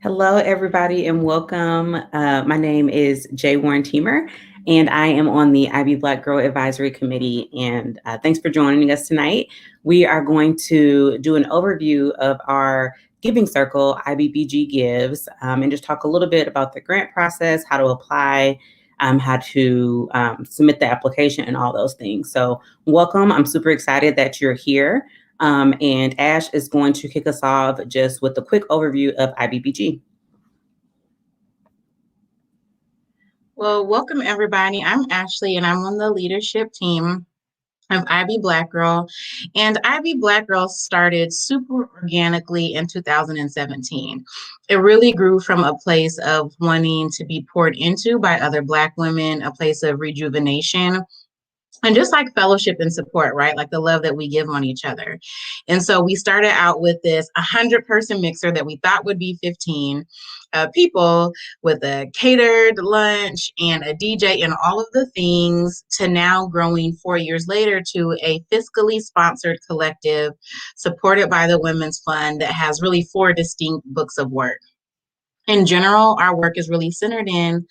Hello, everybody, and welcome. My name is Jay Warren Teamer, and I am on the IB Black Girl Advisory Committee. And thanks for joining us tonight. We are going to do an overview of our giving circle, IBBGives, and just talk a little bit about the grant process, how to apply, how to submit the application, and all those things. So welcome. I'm super excited that you're here. And Ash is going to kick us off just with a quick overview of IBBG. Well, welcome everybody. I'm Ashley and I'm on the leadership team of IB Black Girl. And IB Black Girl started super organically in 2017. It really grew from a place of wanting to be poured into by other Black women, a place of rejuvenation, and just like fellowship and support, right? Like the love that we give on each other. And so we started out with this 100-person mixer that we thought would be 15 people, with a catered lunch and a DJ and all of the things, to now growing 4 years later to a fiscally sponsored collective supported by the Women's Fund that has really 4 distinct books of work. In general, our work is really centered in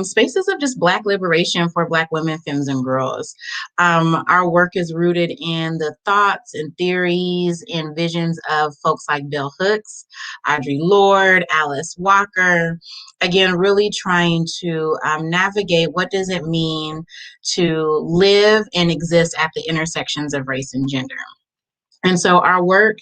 spaces of just Black liberation for Black women, femmes, and girls. Our work is rooted in the thoughts and theories and visions of folks like Bell Hooks, Audre Lorde, Alice Walker. Again, really trying to navigate what does it mean to live and exist at the intersections of race and gender. And so our work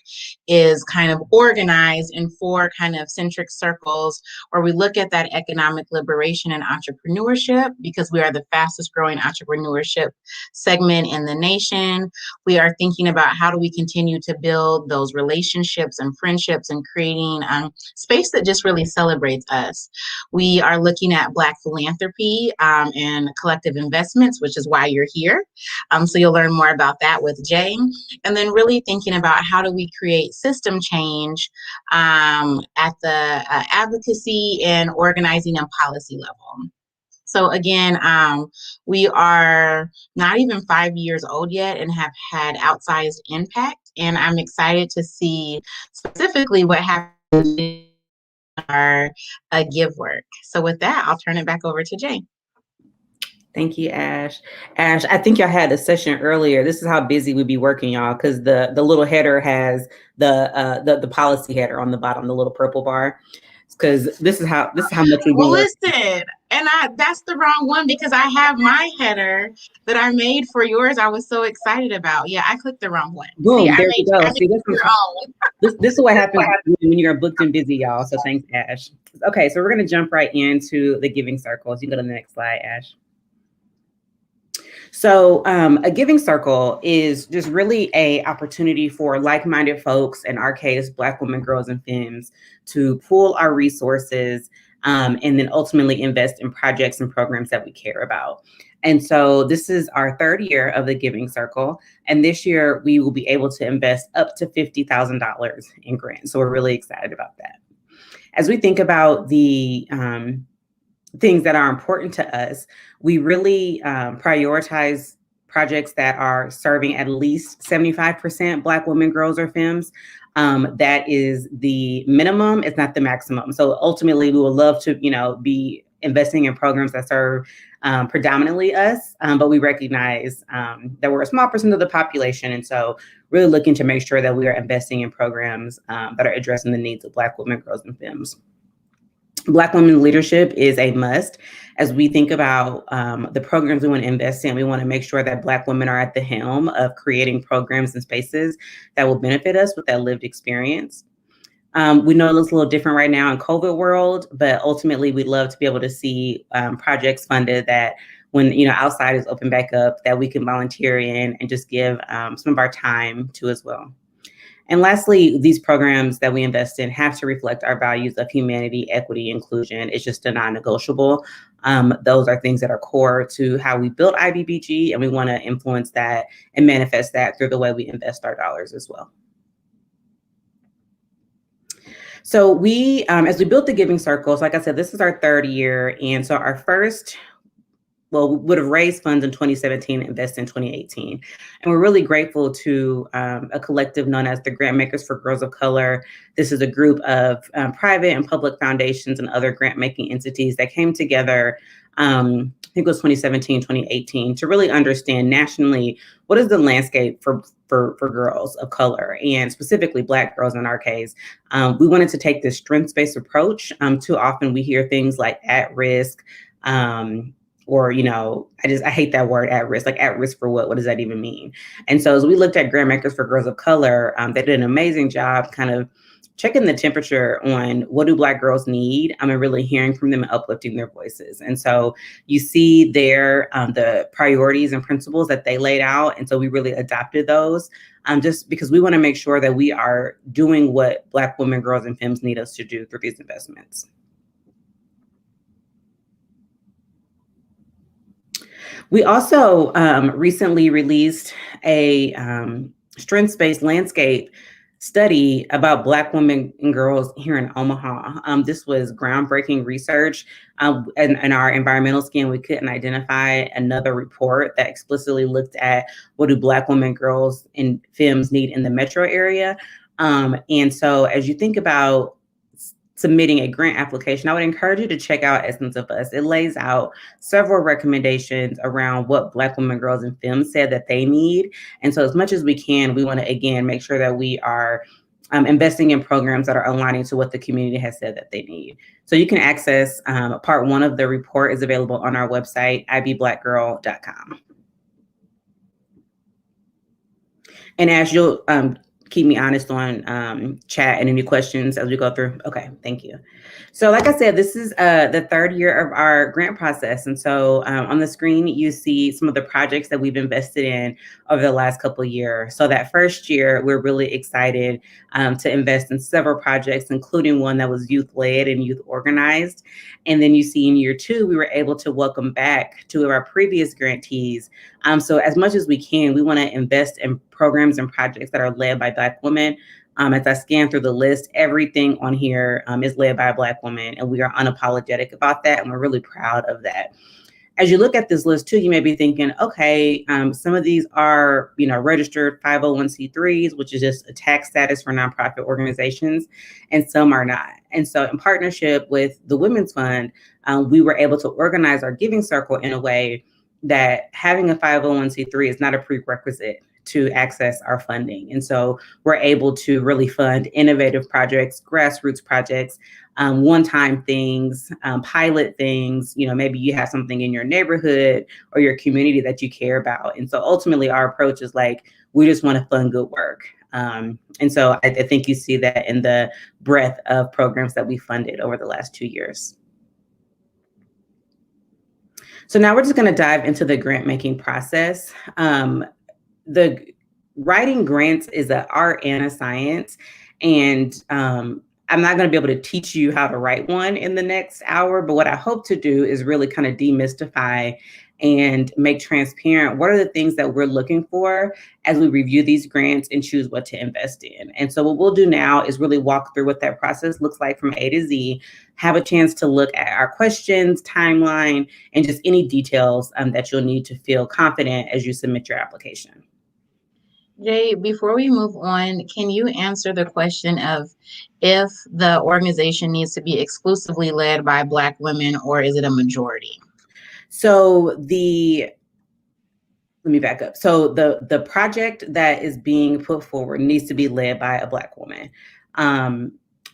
is kind of organized in 4 kind of centric circles where we look at that economic liberation and entrepreneurship, because we are the fastest growing entrepreneurship segment in the nation. We are thinking about how do we continue to build those relationships and friendships and creating space that just really celebrates us. We are looking at Black philanthropy and collective investments, which is why you're here. So you'll learn more about that with Jay. And then really thinking about how do we create system change at the advocacy and organizing and policy level. So again, we are not even 5 years old yet and have had outsized impact. And I'm excited to see specifically what happens in our give work. So with that, I'll turn it back over to Jay. Thank you, Ash. Ash, I think y'all had a session earlier. This is how busy we be working, y'all, because the little header has the policy header on the bottom, the little purple bar. Because this is how much we well, listen, and that's the wrong one, because I have my header that I made for yours. I was so excited about. Yeah, I clicked the wrong one. Boom, there you go. See, this is what happens when you're booked and busy, y'all. So thanks, Ash. Okay, so we're gonna jump right into the giving circles. You can go to the next slide, Ash. So a giving circle is just really a opportunity for like-minded folks, in our case, Black women, girls, and femmes, to pool our resources and then ultimately invest in projects and programs that we care about. And so this is our 3rd year of the Giving Circle. And this year we will be able to invest up to $50,000 in grants. So we're really excited about that. As we think about the things that are important to us, we really prioritize projects that are serving at least 75% Black women, girls, or femmes. That is the minimum, it's not the maximum. So ultimately, we would love to, be investing in programs that serve predominantly us, but we recognize that we're a small percent of the population. And so really looking to make sure that we are investing in programs that are addressing the needs of Black women, girls, and femmes. Black women leadership is a must. As we think about the programs we want to invest in, we want to make sure that Black women are at the helm of creating programs and spaces that will benefit us with that lived experience. We know it looks a little different right now in COVID world, but ultimately we'd love to be able to see projects funded that when outside is open back up, that we can volunteer in and just give some of our time to as well. And lastly, these programs that we invest in have to reflect our values of humanity, equity, inclusion. It's just a non-negotiable. Those are things that are core to how we built IBBG, and we want to influence that and manifest that through the way we invest our dollars as well. So we, as we built the Giving Circles, like I said, this is our 3rd year. And so our first would have raised funds in 2017 and invested in 2018. And we're really grateful to a collective known as the Grant Makers for Girls of Color. This is a group of private and public foundations and other grant making entities that came together, I think it was 2017, 2018, to really understand nationally what is the landscape for girls of color, and specifically Black girls in our case. We wanted to take this strengths-based approach. Too often we hear things like at risk, or, I hate that word at risk, like at risk for what? What does that even mean? And so as we looked at Grant Makers for Girls of Color, they did an amazing job kind of checking the temperature on what do Black girls need, and really hearing from them and uplifting their voices. And so you see there the priorities and principles that they laid out. And so we really adopted those just because we want to make sure that we are doing what Black women, girls, and femmes need us to do through these investments. We also recently released a strengths-based landscape study about Black women and girls here in Omaha. This was groundbreaking research. In our environmental scan, we couldn't identify another report that explicitly looked at what do Black women, girls, and femmes need in the metro area. And so as you think about submitting a grant application, I would encourage you to check out Essence of Us. It lays out several recommendations around what Black women, girls, and femmes said that they need. And so as much as we can, we want to, again, make sure that we are investing in programs that are aligning to what the community has said that they need. So you can access part 1 of the report is available on our website, IBBGives.com. And as you'll keep me honest on chat and any questions as we go through. Okay, thank you. So like I said, this is the 3rd year of our grant process. And so on the screen, you see some of the projects that we've invested in over the last couple of years. So that first year, we're really excited to invest in several projects, including one that was youth-led and youth-organized. And then you see in year 2, we were able to welcome back 2 of our previous grantees. So as much as we can, we want to invest in programs and projects that are led by Black women. As I scan through the list, everything on here is led by a Black woman, and we are unapologetic about that, and we're really proud of that. As you look at this list too, you may be thinking, okay, some of these are, registered 501c3s, which is just a tax status for nonprofit organizations, and some are not. And so in partnership with the Women's Fund, we were able to organize our giving circle in a way that having a 501c3 is not a prerequisite to access our funding. And so we're able to really fund innovative projects, grassroots projects, one-time things, pilot things. Maybe you have something in your neighborhood or your community that you care about. And so ultimately our approach is like, we just want to fund good work. And so I think you see that in the breadth of programs that we funded over the last 2 years. So now we're just going to dive into the grant making process. The writing grants is an art and a science, and I'm not going to be able to teach you how to write one in the next hour, but what I hope to do is really kind of demystify and make transparent what are the things that we're looking for as we review these grants and choose what to invest in. And so what we'll do now is really walk through what that process looks like from A to Z, have a chance to look at our questions, timeline, and just any details that you'll need to feel confident as you submit your application. Jay, before we move on, can you answer the question of if the organization needs to be exclusively led by Black women, or is it a majority? So let me back up. So the project that is being put forward needs to be led by a Black woman.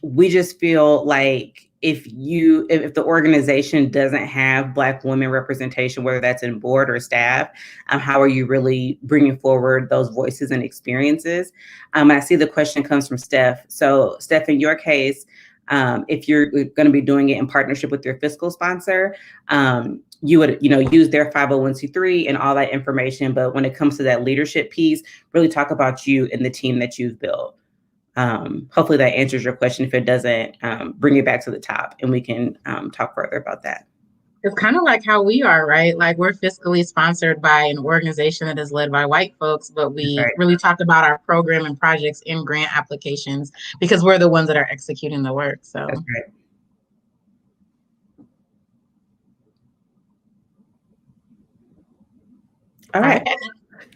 We just feel like if the organization doesn't have Black women representation, whether that's in board or staff, how are you really bringing forward those voices and experiences? I see the question comes from Steph. So Steph, in your case, if you're going to be doing it in partnership with your fiscal sponsor, you would, use their 501c3 and all that information. But when it comes to that leadership piece, really talk about you and the team that you've built. Hopefully that answers your question. If it doesn't, bring it back to the top and we can talk further about that. It's kind of like how we are, right? Like we're fiscally sponsored by an organization that is led by white folks, but we really talk about our program and projects in grant applications because we're the ones that are executing the work. So that's right. All right.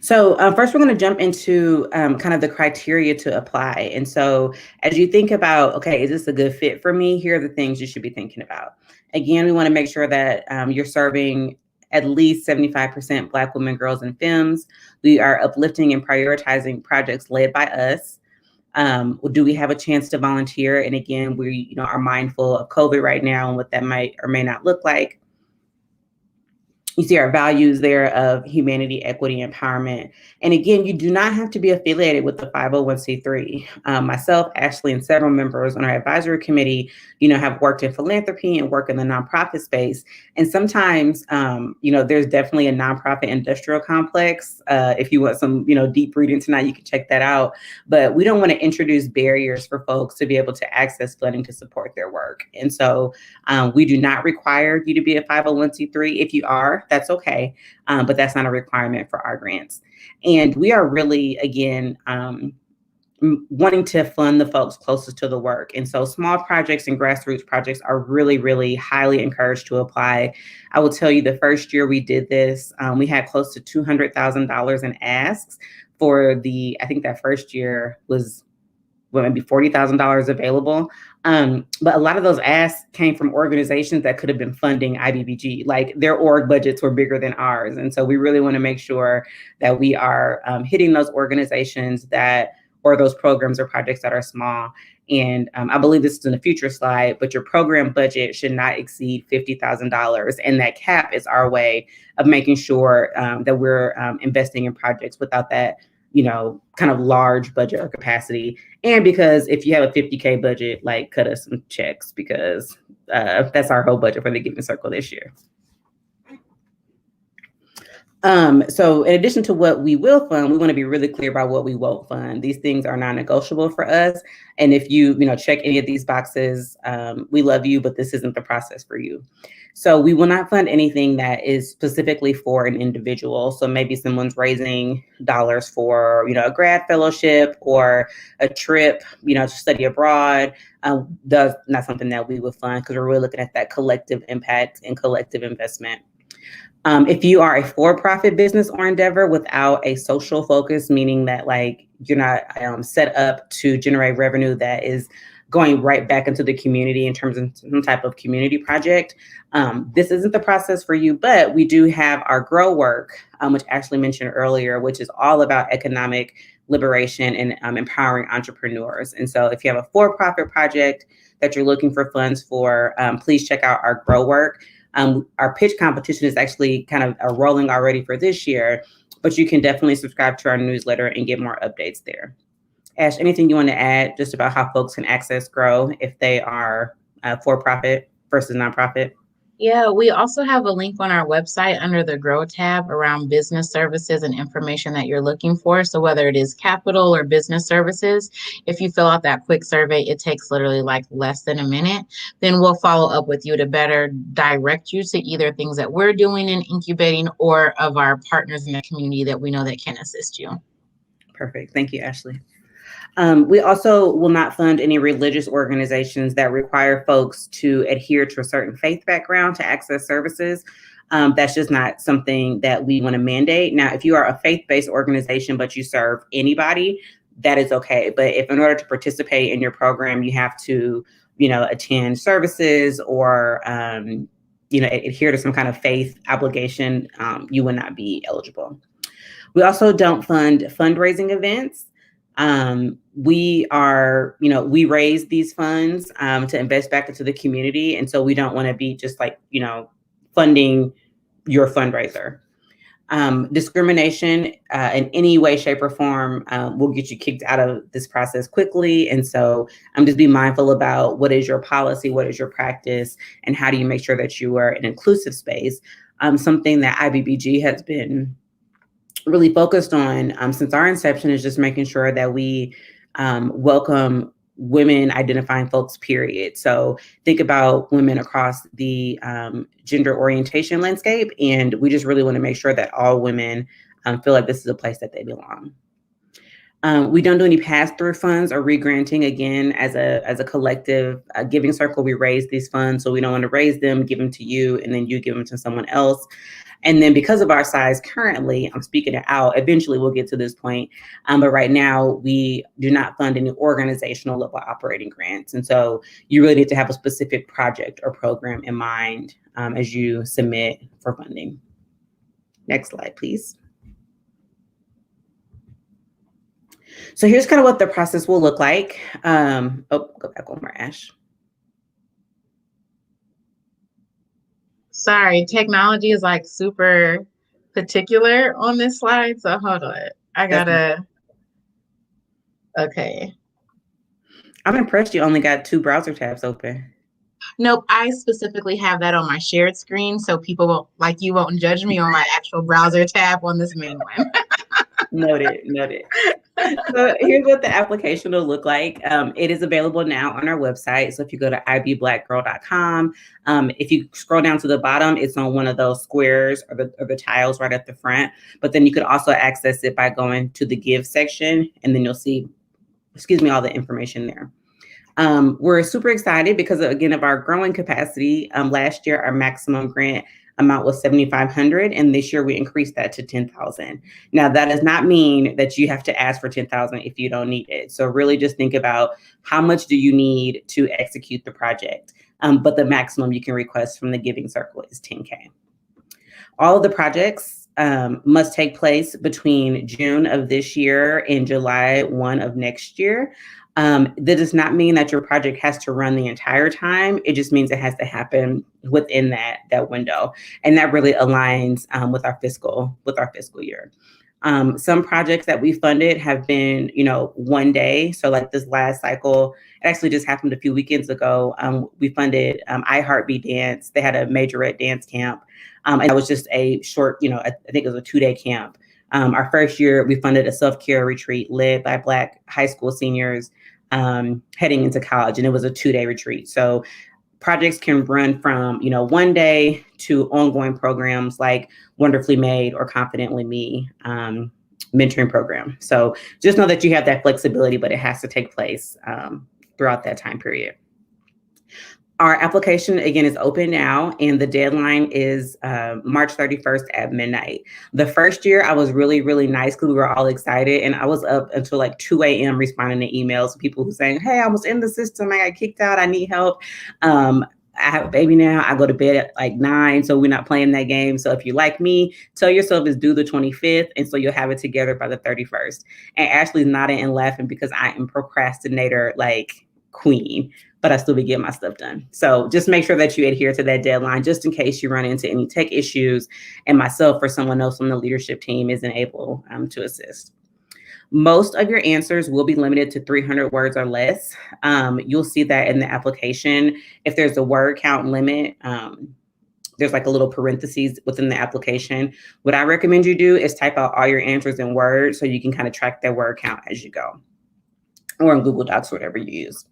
So first, we're going to jump into kind of the criteria to apply. And so as you think about, okay, is this a good fit for me? Here are the things you should be thinking about. Again, we want to make sure that you're serving at least 75% Black women, girls, and femmes. We are uplifting and prioritizing projects led by us. Do we have a chance to volunteer? And again, we are mindful of COVID right now and what that might or may not look like. You see our values there of humanity, equity, empowerment. And again, you do not have to be affiliated with the 501c3. Myself, Ashley, and several members on our advisory committee, have worked in philanthropy and work in the nonprofit space. And sometimes, there's definitely a nonprofit industrial complex. If you want some, deep reading tonight, you can check that out. But we don't want to introduce barriers for folks to be able to access funding to support their work. And so we do not require you to be a 501c3. If you are, that's okay. But that's not a requirement for our grants. And we are really, again, wanting to fund the folks closest to the work. And so small projects and grassroots projects are really, really highly encouraged to apply. I will tell you the first year we did this, we had close to $200,000 in asks for I think that first year was maybe $40,000 available. But a lot of those asks came from organizations that could have been funding IBBG. Like their org budgets were bigger than ours. And so we really want to make sure that we are hitting those organizations or those programs or projects that are small. And I believe this is in a future slide, but your program budget should not exceed $50,000. And that cap is our way of making sure that we're investing in projects without that kind of large budget or capacity. And because if you have a 50K budget, like cut us some checks because that's our whole budget for the Giving Circle this year. So in addition to what we will fund, we want to be really clear about what we won't fund. These things are non-negotiable for us. And if you check any of these boxes, we love you, but this isn't the process for you. So we will not fund anything that is specifically for an individual. So maybe someone's raising dollars for, a grad fellowship or a trip, to study abroad. That's not something that we would fund because we're really looking at that collective impact and collective investment. If you are a for-profit business or endeavor without a social focus, meaning that you're not set up to generate revenue that is going right back into the community in terms of some type of community project, this isn't the process for you. But we do have our Grow work, which Ashley mentioned earlier, which is all about economic liberation and empowering entrepreneurs. And so if you have a for-profit project that you're looking for funds for, please check out our Grow work. Our pitch competition is actually kind of rolling already for this year, but you can definitely subscribe to our newsletter and get more updates there. Ash, anything you want to add just about how folks can access Grow if they are for-profit versus nonprofit? Yeah, we also have a link on our website under the Grow tab around business services and information that you're looking for. So whether it is capital or business services, if you fill out that quick survey, it takes literally less than a minute. Then we'll follow up with you to better direct you to either things that we're doing and incubating or of our partners in the community that we know that can assist you. Perfect. Thank you, Ashley. We also will not fund any religious organizations that require folks to adhere to a certain faith background to access services. That's just not something that we want to mandate. Now, if you are a faith-based organization, but you serve anybody, that is okay. But if in order to participate in your program, you have to, attend services or, adhere to some kind of faith obligation, you will not be eligible. We also don't fund fundraising events. We raise these funds to invest back into the community. And so we don't want to be just funding your fundraiser. Discrimination in any way, shape, or form will get you kicked out of this process quickly. And so just be mindful about what is your policy, what is your practice, and how do you make sure that you are an inclusive space. Something that IBBG has been really focused on since our inception is just making sure that we welcome women identifying folks, period. So think about women across the gender orientation landscape. And we just really want to make sure that all women feel like this is a place that they belong. We don't do any pass-through funds or re-granting. Again, as a collective Giving Circle, we raise these funds. So we don't want to raise them, give them to you, and then you give them to someone else. And then because of our size currently, I'm speaking it out, eventually we'll get to this point. But right now we do not fund any organizational level operating grants. And so you really need to have a specific project or program in mind as you submit for funding. Next slide, please. So here's kind of what the process will look like. Go back one more, Ash. Sorry, technology is like super particular on this slide. So hold on. I gotta, okay. I'm impressed you only got 2 browser tabs open. Nope, I specifically have that on my shared screen so people won't, like you won't judge me on my actual browser tab on this main one. Noted. So here's what the application will look like. It is available now on our website. So if you go to IBBlackgirl.com, if you scroll down to the bottom, it's on one of those squares or the tiles right at the front. But then you could also access it by going to the Give section, and then you'll see, all the information there. We're super excited because, again, of our growing capacity. Last year, our maximum grant amount was $7,500, and this year we increased that to $10,000. Now, that does not mean that you have to ask for $10,000 if you don't need it. So really just think about how much do you need to execute the project. But the maximum you can request from the Giving Circle is $10K. All of the projects must take place between June of this year and July 1 of next year. That does not mean that your project has to run the entire time. It just means it has to happen within that window, and that really aligns with our fiscal year. Some projects that we funded have been, 1 day. So like this last cycle, it actually just happened a few weekends ago. We funded I Heart Be Dance. They had a majorette dance camp, and that was just a short, I think it was a 2-day camp. Our first year, we funded a self-care retreat led by Black high school seniors heading into college, and it was a 2-day retreat. So projects can run from, 1 day to ongoing programs like Wonderfully Made or Confidently Me mentoring program. So just know that you have that flexibility, but it has to take place throughout that time period. Our application, again, is open now, and the deadline is March 31st at midnight. The first year, I was really, really nice because we were all excited, and I was up until like 2 a.m. responding to emails, people who saying, hey, I was in the system, I got kicked out, I need help. I have a baby now, I go to bed at like 9, so we're not playing that game. So if you're like me, tell yourself it's due the 25th, and so you'll have it together by the 31st. And Ashley's nodding and laughing because I am procrastinator like queen, but I still be getting my stuff done. So just make sure that you adhere to that deadline, just in case you run into any tech issues and myself or someone else on the leadership team isn't able to assist. Most of your answers will be limited to 300 words or less. You'll see that in the application. If there's a word count limit, there's like a little parentheses within the application. What I recommend you do is type out all your answers in Word so you can kind of track that word count as you go, or in Google Docs, whatever you use.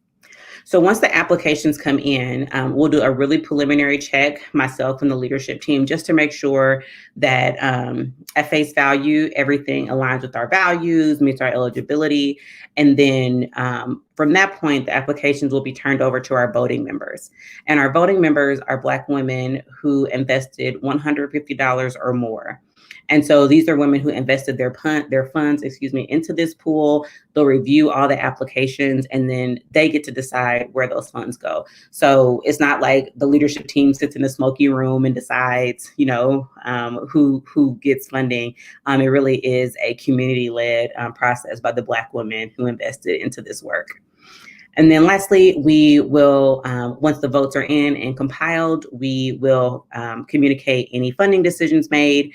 So once the applications come in, we'll do a really preliminary check, myself and the leadership team, just to make sure that at face value, everything aligns with our values, meets our eligibility. And then from that point, the applications will be turned over to our voting members. And our voting members are Black women who invested $150 or more. And so these are women who invested their funds, into this pool. They'll review all the applications, and then they get to decide where those funds go. So it's not like the leadership team sits in a smoky room and decides, who gets funding. It really is a community-led process by the Black women who invested into this work. And then lastly, we will, once the votes are in and compiled, we will communicate any funding decisions made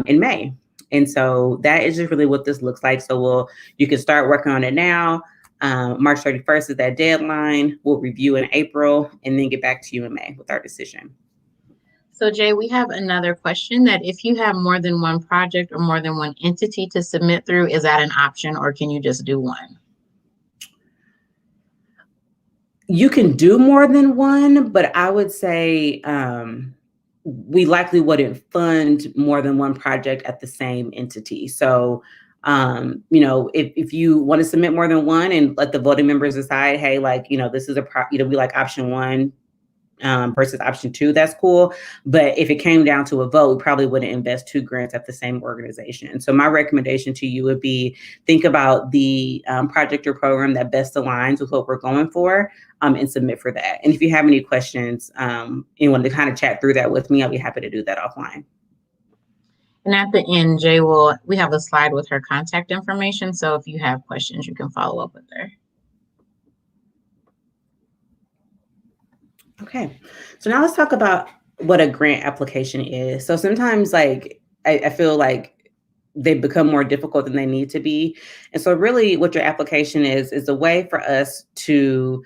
in May. And so that is just really what this looks like. So you can start working on it now. March 31st is that deadline. We'll review in April and then get back to you in May with our decision. So Jay, we have another question that if you have more than one project or more than one entity to submit through, is that an option, or can you just do one? You can do more than one, but I would say we likely wouldn't fund more than one project at the same entity. So, if you want to submit more than one and let the voting members decide, hey, this is we like option one, versus option 2, that's cool. But if it came down to a vote, we probably wouldn't invest 2 grants at the same organization. So my recommendation to you would be think about the project or program that best aligns with what we're going for, and submit for that. And if you have any questions, you want to kind of chat through that with me, I'll be happy to do that offline. And at the end, we have a slide with her contact information. So if you have questions, you can follow up with her. Okay, so now let's talk about what a grant application is. So sometimes like I feel like they become more difficult than they need to be. And so really what your application is a way for us to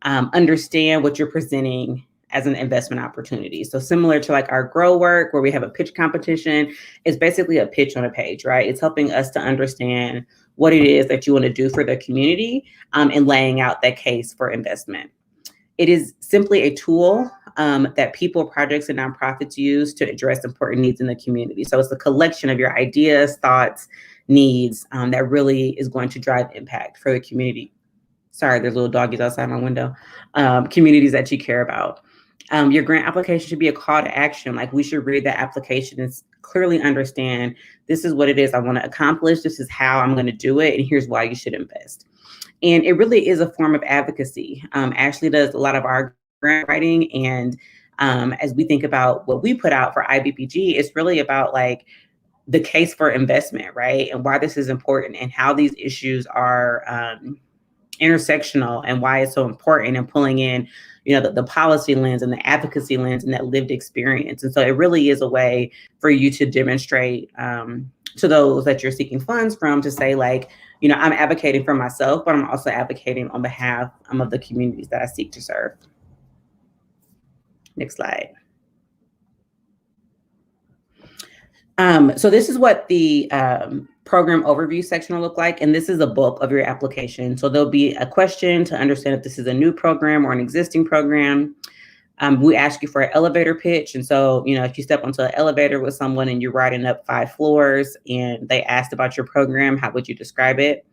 understand what you're presenting as an investment opportunity. So similar to like our grow work where we have a pitch competition, it's basically a pitch on a page, right? It's helping us to understand what it is that you want to do for the community, and laying out that case for investment. It is simply a tool that people, projects, and nonprofits use to address important needs in the community. So it's a collection of your ideas, thoughts, needs that really is going to drive impact for the community. Sorry, there's little doggies outside my window. Communities that you care about. Your grant application should be a call to action. Like we should read that application and clearly understand this is what it is I want to accomplish. This is how I'm going to do it. And here's why you should invest. And it really is a form of advocacy. Ashley does a lot of our grant writing. And as we think about what we put out for IBBG, it's really about like the case for investment, right? And why this is important and how these issues are intersectional and why it's so important and pulling in, the policy lens and the advocacy lens and that lived experience. And so it really is a way for you to demonstrate to those that you're seeking funds from to say like, I'm advocating for myself, but I'm also advocating on behalf of the communities that I seek to serve. Next slide. So this is what the program overview section will look like. And this is a bulk of your application. So there'll be a question to understand if this is a new program or an existing program. We ask you for an elevator pitch. And so, if you step onto an elevator with someone and you're riding up 5 floors and they asked about your program, how would you describe it?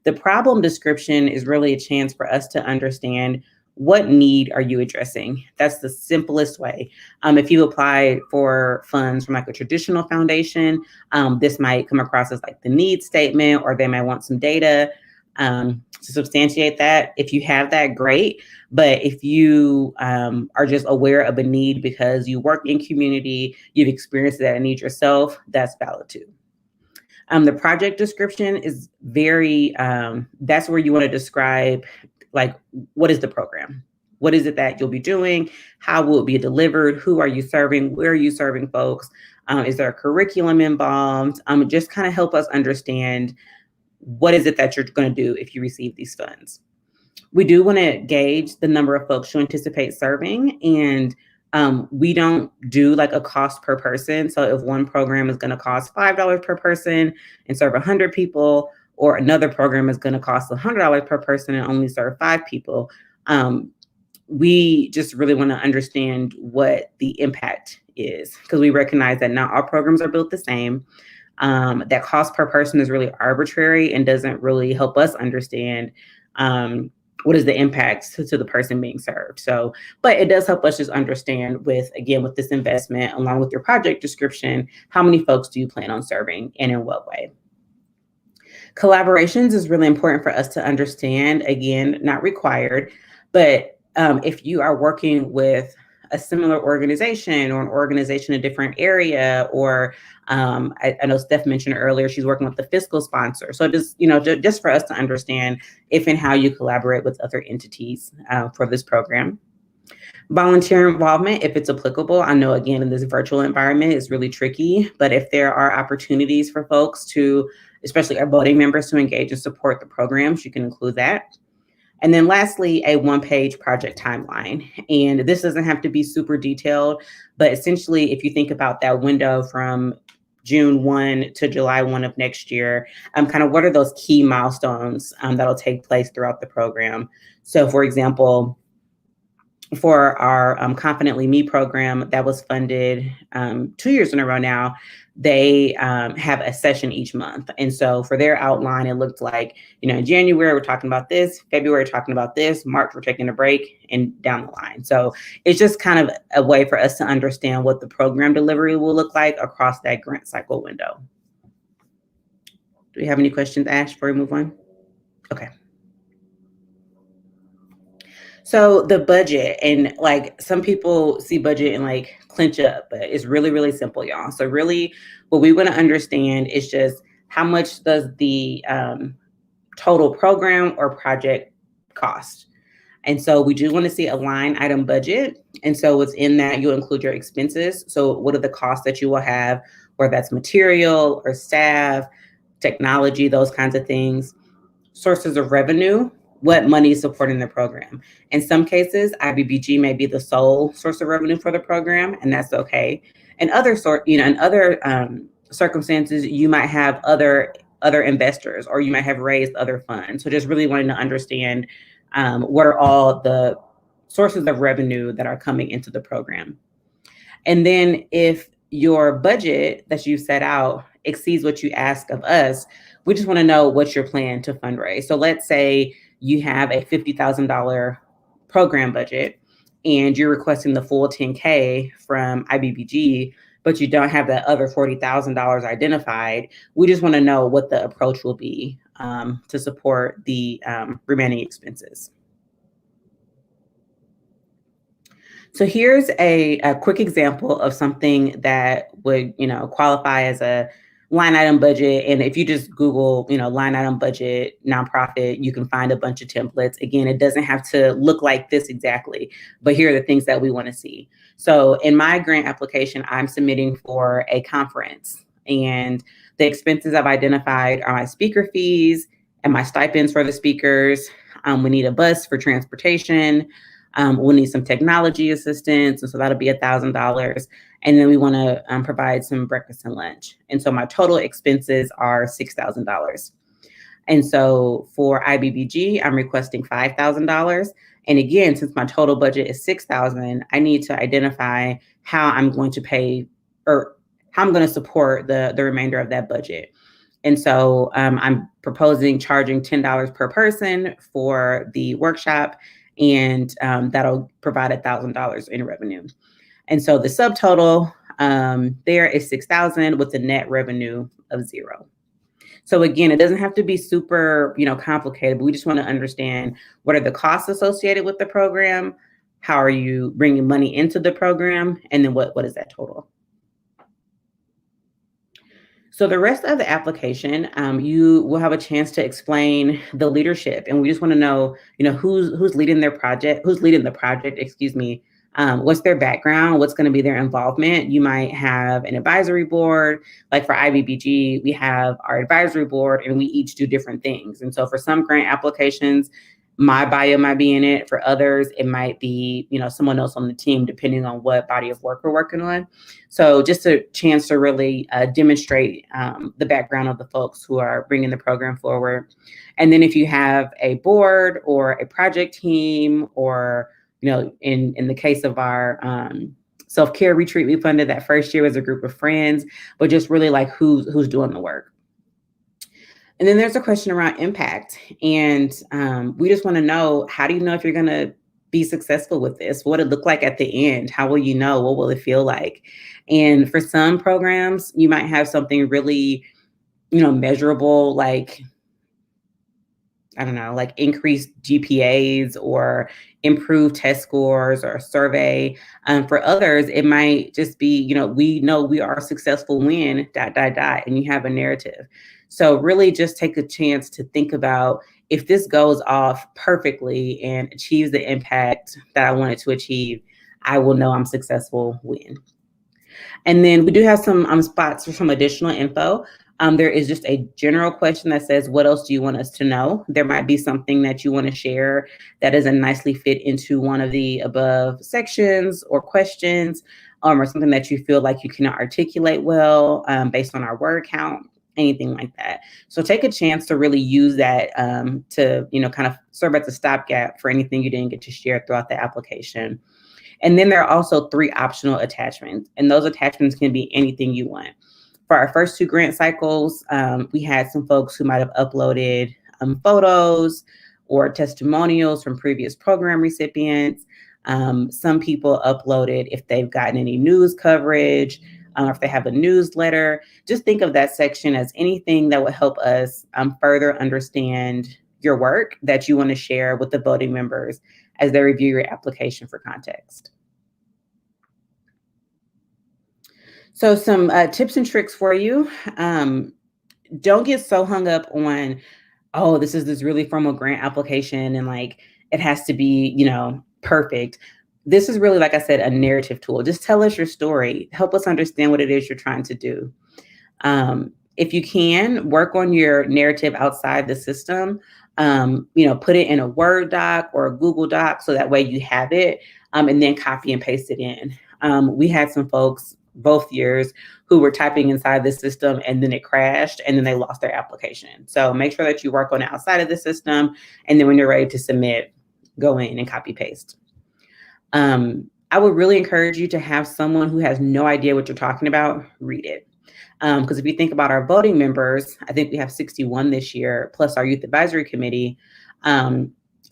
The problem description is really a chance for us to understand what need are you addressing? That's the simplest way. If you apply for funds from like a traditional foundation, this might come across as like the need statement, or they might want some data to substantiate that. If you have that, great. But if you are just aware of a need because you work in community, you've experienced that need yourself, that's valid too. The project description is that's where you want to describe like, what is the program? What is it that you'll be doing? How will it be delivered? Who are you serving? Where are you serving folks? Is there a curriculum involved? Just kind of help us understand what is it that you're going to do if you receive these funds. We do want to gauge the number of folks you anticipate serving, and we don't do like a cost per person. So if one program is going to cost $5 per person and serve 100 people, or another program is going to cost $100 per person and only serve 5 people, we just really want to understand what the impact is, because we recognize that not all programs are built the same. That cost per person is really arbitrary and doesn't really help us understand what is the impact to the person being served. So, but it does help us just understand with this investment, along with your project description, how many folks do you plan on serving and in what way? Collaborations is really important for us to understand. Again, not required, but if you are working with a similar organization or an organization in a different area, or I know Steph mentioned earlier, she's working with the fiscal sponsor. So just for us to understand if and how you collaborate with other entities for this program. Volunteer involvement, if it's applicable. I know, again, in this virtual environment, it's really tricky, but if there are opportunities for folks to, especially our voting members, to engage and support the programs, you can include that. And then lastly, a 1-page project timeline. And this doesn't have to be super detailed, but essentially, if you think about that window from June 1 to July 1 of next year, kind of what are those key milestones that'll take place throughout the program? So for example, for our Confidently Me program that was funded 2 years in a row now, they have a session each month. And so for their outline, it looked like, in January, we're talking about this, February, talking about this, March, we're taking a break, and down the line. So it's just kind of a way for us to understand what the program delivery will look like across that grant cycle window. Do we have any questions, Ash, before we move on? Okay. So the budget, and like some people see budget and like clinch up, but it's really, really simple, y'all. So really what we want to understand is just how much does the total program or project cost? And so we do want to see a line item budget. And so within that, you'll include your expenses. So what are the costs that you will have, whether that's material or staff, technology, those kinds of things. Sources of revenue, what money is supporting the program. In some cases, IBBG may be the sole source of revenue for the program, and that's okay. In other circumstances, you might have other investors, or you might have raised other funds. So just really wanting to understand what are all the sources of revenue that are coming into the program. And then if your budget that you set out exceeds what you ask of us, we just want to know what's your plan to fundraise. So let's say you have a $50,000 program budget and you're requesting the full 10K from IBBG, but you don't have that other $40,000 identified. We just want to know what the approach will be to support the remaining expenses. So here's a quick example of something that would, qualify as a line item budget. And if you just Google, line item budget, nonprofit, you can find a bunch of templates. Again, it doesn't have to look like this exactly, but here are the things that we want to see. So in my grant application, I'm submitting for a conference, and the expenses I've identified are my speaker fees and my stipends for the speakers. We need a bus for transportation. We'll need some technology assistance, and so that'll be $1,000. And then we want to provide some breakfast and lunch. And so my total expenses are $6,000. And so for IBBG, I'm requesting $5,000. And again, since my total budget is $6,000, I need to identify how I'm going to pay, or how I'm going to support the remainder of that budget. And so I'm proposing charging $10 per person for the workshop, and that'll provide $1,000 in revenue. And so the subtotal there is $6,000 with a net revenue of $0. So again, it doesn't have to be super, complicated, but we just want to understand what are the costs associated with the program, how are you bringing money into the program, and then what is that total? So the rest of the application, you will have a chance to explain the leadership, and we just want to know, who's leading the project, what's their background, what's going to be their involvement. You might have an advisory board. Like for IBBG, we have our advisory board, and we each do different things. And so for some grant applications, my bio might be in it. For others, it might be, someone else on the team, depending on what body of work we're working on. So just a chance to really demonstrate the background of the folks who are bringing the program forward. And then if you have a board or a project team, or, in the case of our self-care retreat we funded that first year as a group of friends, but just really like who's doing the work. And then there's a question around impact. And we just want to know, how do you know if you're going to be successful with this? What will it look like at the end? How will you know? What will it feel like? And for some programs, you might have something really, measurable, like, I don't know, like increased GPAs or improved test scores or a survey. For others, it might just be, we know we are successful when ... and you have a narrative. So really just take a chance to think about, if this goes off perfectly and achieves the impact that I wanted to achieve, I will know I'm successful when. And then we do have some spots for some additional info. There is just a general question that says, what else do you want us to know? There might be something that you want to share that doesn't nicely fit into one of the above sections or questions, or something that you feel like you cannot articulate well based on our word count. anything like that. So take a chance to really use that to, kind of serve as a stopgap for anything you didn't get to share throughout the application. And then there are also 3 optional attachments, and those attachments can be anything you want. For our first 2 grant cycles, we had some folks who might have uploaded photos or testimonials from previous program recipients. Some people uploaded if they've gotten any news coverage, if they have a newsletter. Just think of that section as anything that would help us further understand your work that you want to share with the voting members as they review your application for context. So some tips and tricks for you. Don't get so hung up on, oh, this is this really formal grant application and like it has to be, perfect. This is really, like I said, a narrative tool. Just tell us your story. Help us understand what it is you're trying to do. If you can, work on your narrative outside the system. Put it in a Word doc or a Google Doc so that way you have it, and then copy and paste it in. We had some folks both years who were typing inside the system and then it crashed and then they lost their application. So make sure that you work on it outside of the system. And then when you're ready to submit, go in and copy paste. I would really encourage you to have someone who has no idea what you're talking about read it. Because if you think about our voting members, I think we have 61 this year, plus our youth advisory committee.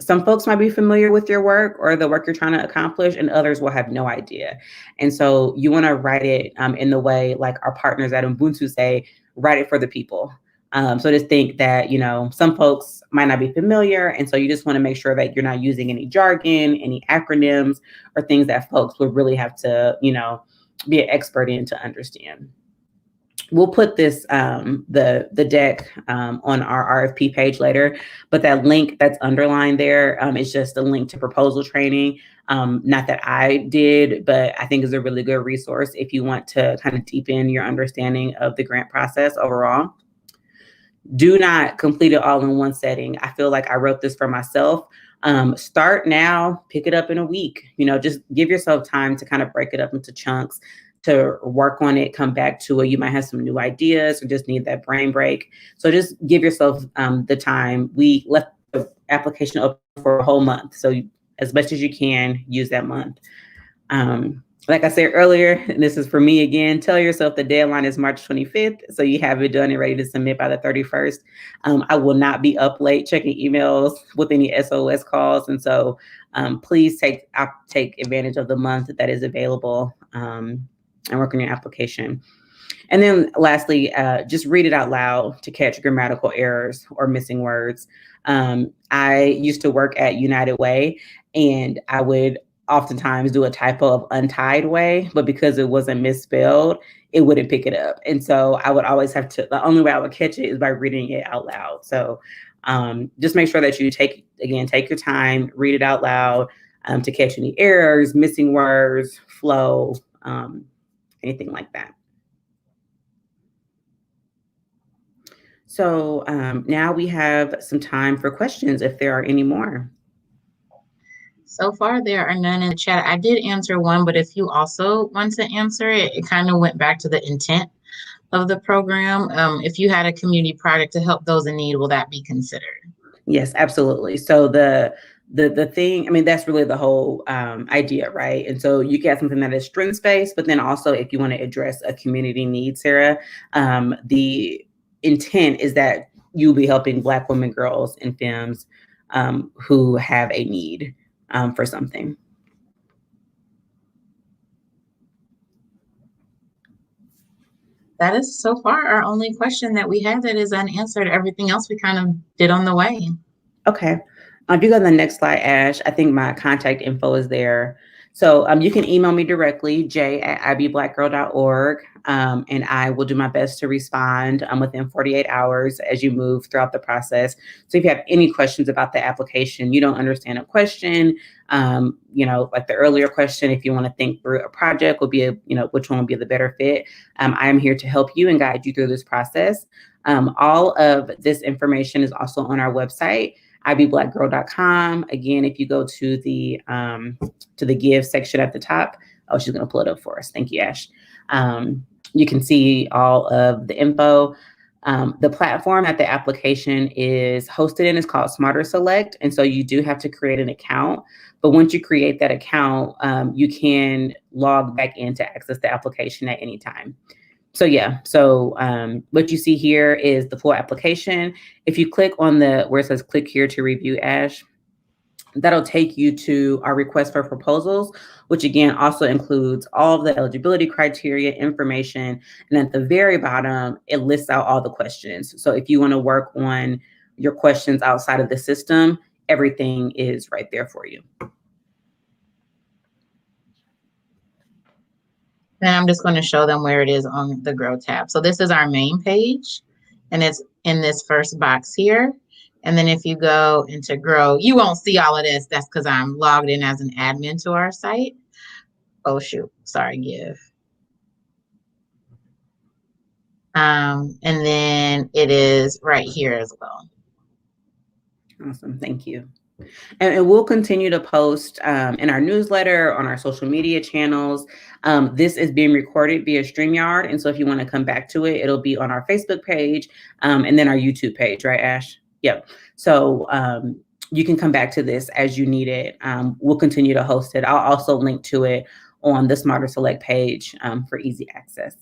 Some folks might be familiar with your work or the work you're trying to accomplish, and others will have no idea. And so you want to write it in the way like our partners at Ubuntu say, write it for the people. So just think that, some folks might not be familiar. And so you just want to make sure that you're not using any jargon, any acronyms, or things that folks would really have to, be an expert in to understand. We'll put this, the deck on our RFP page later, but that link that's underlined there is just a link to proposal training. Not that I did, but I think is a really good resource if you want to kind of deepen your understanding of the grant process overall. Do not complete it all in one setting. I feel like I wrote this for myself. Start now, pick it up in a week. Just give yourself time to kind of break it up into chunks, to work on it, come back to it. You might have some new ideas or just need that brain break. So just give yourself the time. We left the application open for a whole month. So as much as you can, use that month. Like I said earlier, and this is for me again, tell yourself the deadline is March 25th. So you have it done and ready to submit by the 31st. I will not be up late checking emails with any SOS calls. And so please take advantage of the month that is available and work on your application. And then lastly, just read it out loud to catch grammatical errors or missing words. I used to work at United Way, and I would oftentimes do a typo of untied way, but because it wasn't misspelled, it wouldn't pick it up. And so I would always have to, the only way I would catch it is by reading it out loud. So just make sure that you take your time, read it out loud to catch any errors, missing words, flow, anything like that. So now we have some time for questions if there are any more. So far, there are none in the chat. I did answer one, but if you also want to answer it, it kind of went back to the intent of the program. If you had a community project to help those in need, will that be considered? Yes, absolutely. So the thing, I mean, that's really the whole idea, right? And so you get something that is strengths-based, but then also if you want to address a community need, Sarah, the intent is that you'll be helping Black women, girls, and femmes who have a need for something. That is so far our only question that we have that is unanswered. Everything else we kind of did on the way. Okay. If you go to the next slide, Ash, I think my contact info is there. So you can email me directly, j@ibblackgirl.org, and I will do my best to respond within 48 hours as you move throughout the process. So if you have any questions about the application, you don't understand a question, like the earlier question, if you want to think through a project, will be which one will be the better fit. I am here to help you and guide you through this process. All of this information is also on our website, IBBGives.com. Again, if you go to the Give section at the top, she's going to pull it up for us. Thank you, Ash. You can see all of the info. The platform that the application is hosted in is called Smarter Select. And so you do have to create an account. But once you create that account, you can log back in to access the application at any time. So yeah, so what you see here is the full application. If you click on where it says click here to review, Ash, that'll take you to our request for proposals, which again also includes all of the eligibility criteria information. And at the very bottom, it lists out all the questions. So if you want to work on your questions outside of the system, everything is right there for you. Then I'm just going to show them where it is on the Grow tab. So this is our main page, and it's in this first box here. And then if you go into Grow, you won't see all of this. That's because I'm logged in as an admin to our site. Oh, shoot. Sorry, Give. And then it is right here as well. Awesome. Thank you. And we'll continue to post in our newsletter, on our social media channels. This is being recorded via StreamYard. And so if you want to come back to it, it'll be on our Facebook page and then our YouTube page, right, Ash? Yep. So you can come back to this as you need it. We'll continue to host it. I'll also link to it on the Smarter Select page for easy access.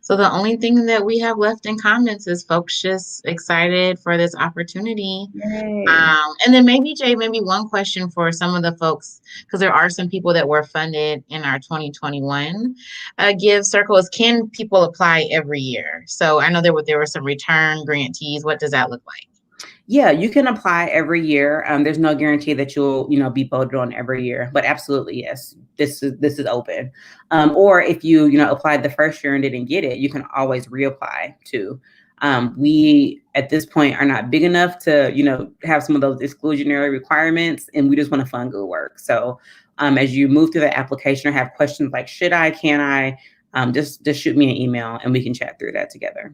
So the only thing that we have left in comments is folks just excited for this opportunity. And then maybe, Jay, maybe one question for some of the folks, because there are some people that were funded in our 2021 Give circles. Can people apply every year? So I know there were some return grantees. What does that look like? Yeah, you can apply every year. There's no guarantee that you'll, be voted on every year, but absolutely, yes, this is open. Or if you, applied the first year and didn't get it, you can always reapply too. We at this point are not big enough to, have some of those exclusionary requirements, and we just want to fund good work. So as you move through the application or have questions like, should I, can I, just shoot me an email and we can chat through that together.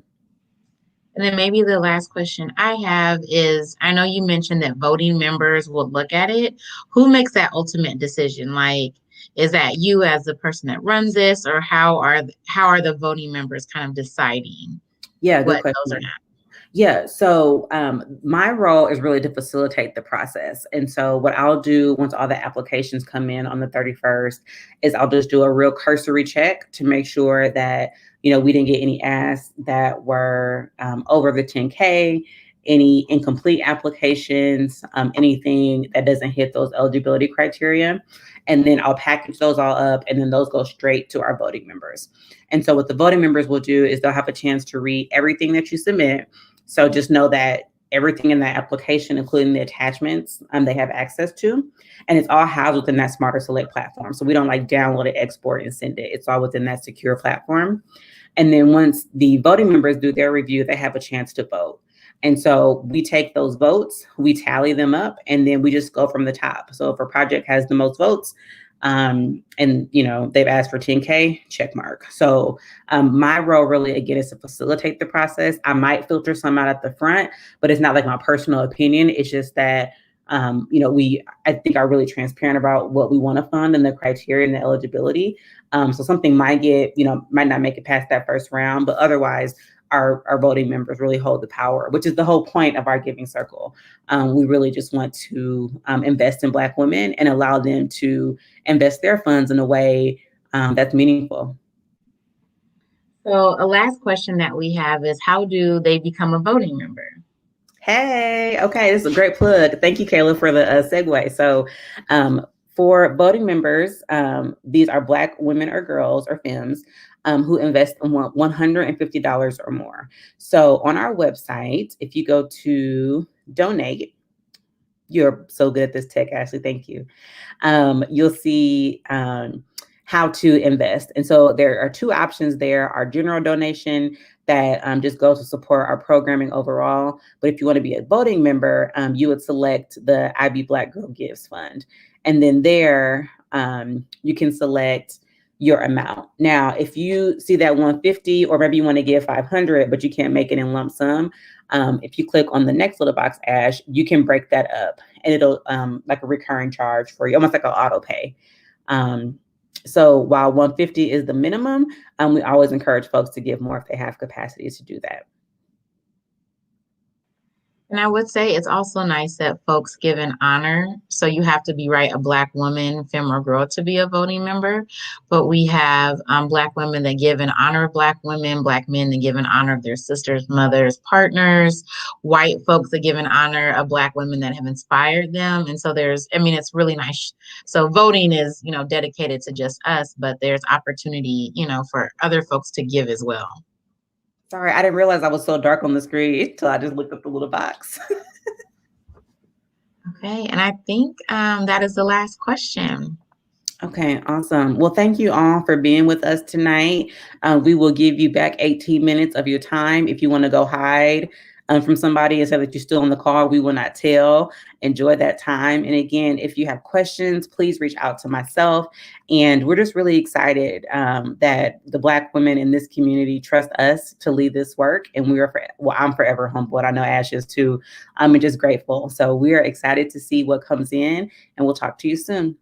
And then maybe the last question I have is, I know you mentioned that voting members will look at it. Who makes that ultimate decision? Like, is that you as the person that runs this, or how are the voting members kind of deciding? Yeah, good question. Those are not? Yeah, so my role is really to facilitate the process. And so what I'll do once all the applications come in on the 31st is I'll just do a real cursory check to make sure that we didn't get any asks that were over the 10K, any incomplete applications, anything that doesn't hit those eligibility criteria. And then I'll package those all up, and then those go straight to our voting members. And so what the voting members will do is they'll have a chance to read everything that you submit. So just know that everything in that application, including the attachments, they have access to, and it's all housed within that Smarter Select platform. So we don't download it, export, and send it. It's all within that secure platform. And then once the voting members do their review, they have a chance to vote. And so we take those votes, we tally them up, and then we just go from the top. So if a project has the most votes, and they've asked for 10K, check mark. So my role really, again, is to facilitate the process. I might filter some out at the front, but it's not like my personal opinion. It's just that we, I think, are really transparent about what we want to fund and the criteria and the eligibility. So something might not make it past that first round, but otherwise our voting members really hold the power, which is the whole point of our giving circle. We really just want to invest in Black women and allow them to invest their funds in a way that's meaningful. So a last question that we have is, how do they become a voting member? Hey, okay, this is a great plug. Thank you, Kayla, for the segue. So for voting members, these are Black women or girls or femmes who invest in $150 or more. So on our website, if you go to donate, you're so good at this tech, Ashley, thank you. You'll see how to invest. And so there are two options there. Our general donation that just goes to support our programming overall. But if you want to be a voting member, you would select the IB Black Girl Gives Fund. And then there, you can select your amount. Now, if you see that 150, or maybe you want to give 500, but you can't make it in lump sum, if you click on the next little box, Ash, you can break that up, and it'll like a recurring charge for you, almost like an auto pay. So while 150 is the minimum, we always encourage folks to give more if they have capacity to do that. And I would say it's also nice that folks give an honor. So you have to be a Black woman, femme, or girl to be a voting member. But we have Black women that give in honor of Black women, Black men that give in honor of their sisters, mothers, partners, white folks that give in honor of Black women that have inspired them. And so it's really nice. So voting is, dedicated to just us, but there's opportunity, for other folks to give as well. Sorry, I didn't realize I was so dark on the screen until I just looked at the little box. Okay, and I think that is the last question. Okay, awesome. Well, thank you all for being with us tonight. We will give you back 18 minutes of your time. If you want to go hide from somebody and say that you're still in the call, we will not tell. Enjoy that time. And again, if you have questions, please reach out to myself. And we're just really excited that the Black women in this community trust us to lead this work. And I'm forever humbled. I know Ash is too. I'm just grateful. So we are excited to see what comes in, and we'll talk to you soon.